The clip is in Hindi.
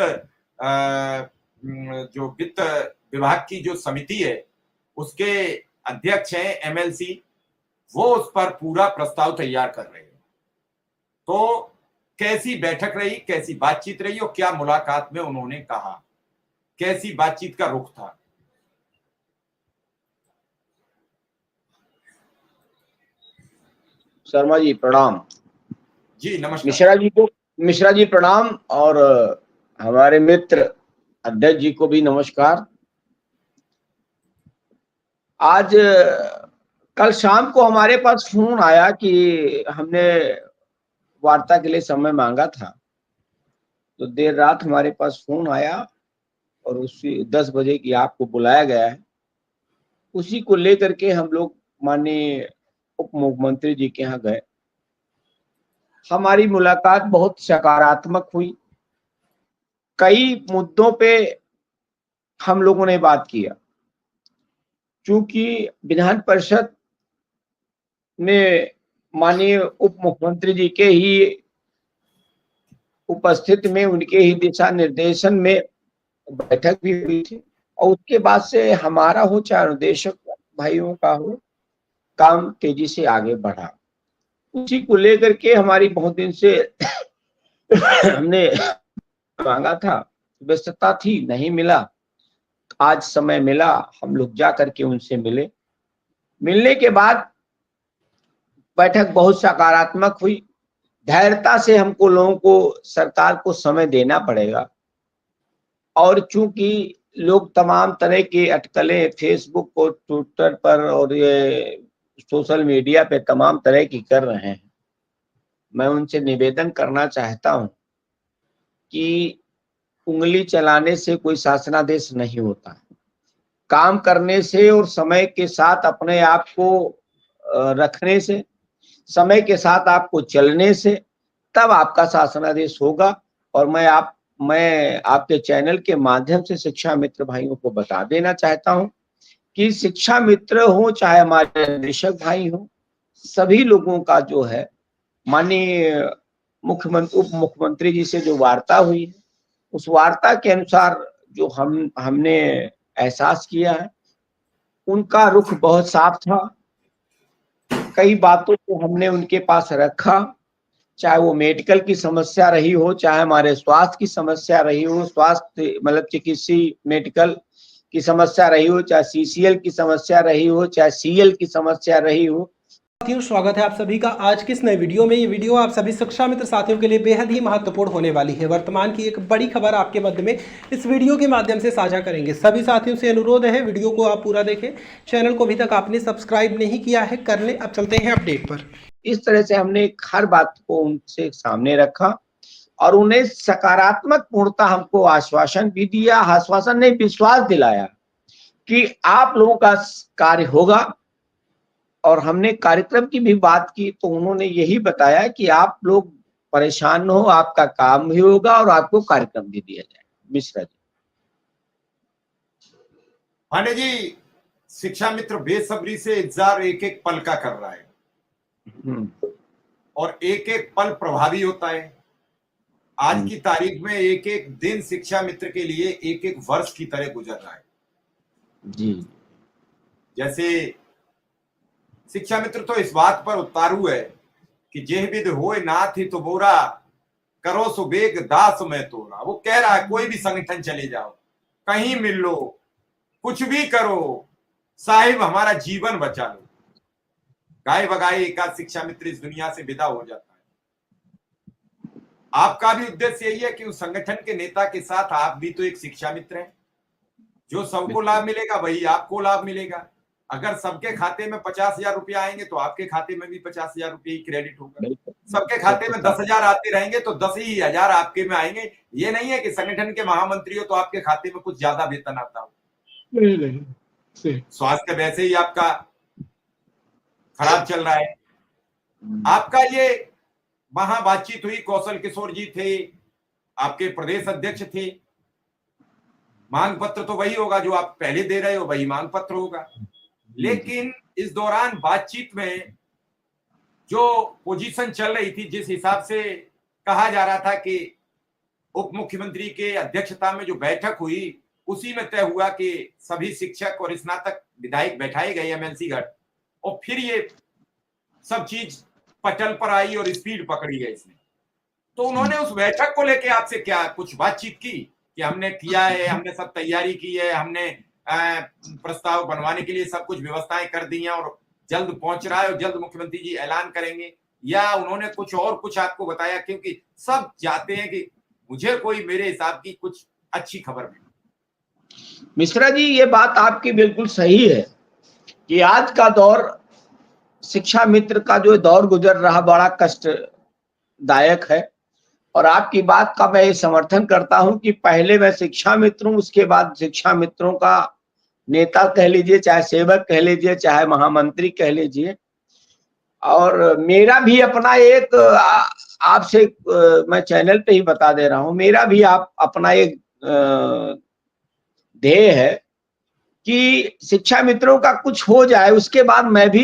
जो वित्त विभाग की जो समिति है उसके अध्यक्ष हैं एमएलसी, वो उस पर पूरा प्रस्ताव तैयार कर रहे हैं। तो कैसी बैठक रही, कैसी बातचीत रही और क्या मुलाकात में उन्होंने कहा, कैसी बातचीत का रुख था? शर्मा जी प्रणाम। जी नमस्कार। मिश्रा जी प्रणाम, और हमारे मित्र अध्यक्ष जी को भी नमस्कार। आज कल शाम को हमारे पास फोन आया कि हमने वार्ता के लिए समय मांगा था, तो देर रात हमारे पास फोन आया और उसी 10 बजे की आपको बुलाया गया है। उसी को लेकर के हम लोग माननीय उप मुख्यमंत्री जी के यहाँ गए। हमारी मुलाकात बहुत सकारात्मक हुई। कई मुद्दों पे हम लोगों ने बात किया। चूंकि विधान परिषद में माननीय उप मुख्यमंत्री जी के ही उपस्थित में, उनके ही दिशा निर्देशन में बैठक भी हुई थी, और उसके बाद से हमारा हो चाहे अनुदेशक भाइयों का हो, काम तेजी से आगे बढ़ा। उसी को लेकर के हमारी बहुत दिन से हमने मांगा था, व्यस्तता थी, नहीं मिला। आज समय मिला, हम लोग जा करके उनसे मिले। मिलने के बाद बैठक बहुत सकारात्मक हुई। धैर्यता से हमको लोगों को, सरकार को समय देना पड़ेगा, और चूंकि लोग तमाम तरह के अटकलें फेसबुक और ट्विटर पर और ये सोशल मीडिया पे तमाम तरह की कर रहे हैं, मैं उनसे निवेदन करना चाहता हूं कि उंगली चलाने से कोई शासनादेश नहीं होता। काम करने से और समय के साथ अपने आप को रखने से, समय के साथ आपको चलने से, तब आपका शासनादेश होगा। और मैं आपके चैनल के माध्यम से शिक्षा मित्र भाइयों को बता देना चाहता हूं कि शिक्षा मित्र हो चाहे हमारे निदेशक भाई हो, सभी लोगों का जो है माननीय उप मुख्यमंत्री जी से जो वार्ता हुई है, उस वार्ता के अनुसार जो हमने एहसास किया है, उनका रुख बहुत साफ था। कई बातों को हमने उनके पास रखा, चाहे वो मेडिकल की समस्या रही हो, चाहे हमारे स्वास्थ्य की समस्या रही हो, स्वास्थ्य मतलब चिकित्सीय मेडिकल की समस्या रही हो, चाहे सीसीएल की समस्या रही हो, चाहे सीएल की समस्या रही हो। साथियों, स्वागत है आप सभी का आज की इस नए वीडियो में। ये वीडियो आप सभी शिक्षा मित्र साथियों के लिए बेहद ही महत्वपूर्ण होने वाली है। वर्तमान की एक बड़ी खबर आपके मध्य में इस वीडियो के माध्यम से साझा करेंगे। सभी साथियों से अनुरोध है वीडियो को आप पूरा देखें। चैनल को अभी तक आपने सब्सक्राइब नहीं किया है, कर लें। अब चलते हैं अपडेट पर। इस तरह से हमने हर बात को उनसे सामने रखा और उन्हें सकारात्मक पूर्णता हमको आश्वासन भी दिया, आश्वासन ने विश्वास दिलाया कि आप लोगों का कार्य होगा। और हमने कार्यक्रम की भी बात की तो उन्होंने यही बताया कि आप लोग परेशान न हो, आपका काम भी होगा और आपको कार्यक्रम भी दिया जाएगा। मिश्रा जी। पांडे जी, शिक्षा मित्र बेसब्री से इंतजार एक एक पल का कर रहा है और एक एक पल प्रभावी होता है। आज की तारीख में एक एक दिन शिक्षा मित्र के लिए एक एक वर्ष की तरह गुजर रहा है जी। जैसे शिक्षा मित्र तो इस बात पर उतारू है कि जेह विद होए नाथ ही तो बोरा, करो सो बेग दास में तोरा। वो कह रहा है कोई भी संगठन चले जाओ, कहीं मिल लो, कुछ भी करो, साहिब हमारा जीवन बचा लो। गाए बगाए एक आध शिक्षा मित्र इस दुनिया से विदा हो जाता है। आपका भी उद्देश्य यही है कि उस संगठन के नेता के साथ आप भी तो एक शिक्षा मित्र हैं। जो सबको लाभ मिलेगा वही आपको लाभ मिलेगा। अगर सबके खाते में 50,000 रुपया आएंगे तो आपके खाते में भी 50,000 रुपये ही क्रेडिट होगा। सबके खाते में 10,000 आते रहेंगे तो 10,000 आपके में आएंगे। ये नहीं है कि संगठन के महामंत्री हो तो आपके खाते में कुछ ज्यादा वेतन आता हो। नहीं। स्वास्थ्य वैसे ही आपका खराब चल रहा है। आपका ये वहां बातचीत हुई, कौशल किशोर जी थे, आपके प्रदेश अध्यक्ष थे। मांग पत्र तो वही होगा जो आप पहले दे रहे हो, वही मांग पत्र होगा। लेकिन इस दौरान बातचीत में जो पोजीशन चल रही थी, जिस हिसाब से कहा जा रहा था कि उप मुख्यमंत्री के अध्यक्षता में जो बैठक हुई उसी में तय हुआ कि सभी शिक्षक और स्नातक विधायक बैठाए गए एमएलसी गढ़, और फिर ये सब चीज पटल पर आई और स्पीड पकड़ी गई इसमें। तो उन्होंने उस बैठक को लेके आपसे क्या कुछ बातचीत की कि हमने किया है, हमने सब तैयारी की है, हमने प्रस्ताव बनवाने के लिए सब कुछ व्यवस्थाएं कर दी हैं और जल्द पहुंच रहा है और जल्द मुख्यमंत्री जी ऐलान करेंगे, या उन्होंने कुछ और कुछ आपको बताया? क्योंकि सब चाहते हैं कि मुझे कोई मेरे हिसाब की कुछ अच्छी खबर मिले। मिश्रा जी, ये बात आपकी बिल्कुल सही है कि आज का दौर, शिक्षा मित्र का जो दौर गुजर रहा बड़ा कष्टदायक है। और आपकी बात का मैं ये समर्थन करता हूं कि पहले मैं शिक्षा मित्र हूं, उसके बाद शिक्षा मित्रों का नेता कह लीजिए, चाहे सेवक कह लीजिए, चाहे महामंत्री कह लीजिए। और मेरा भी अपना एक आपसे मैं चैनल पे ही बता दे रहा हूं, मेरा भी आप अपना एक ध्येय है कि शिक्षा मित्रों का कुछ हो जाए, उसके बाद मैं भी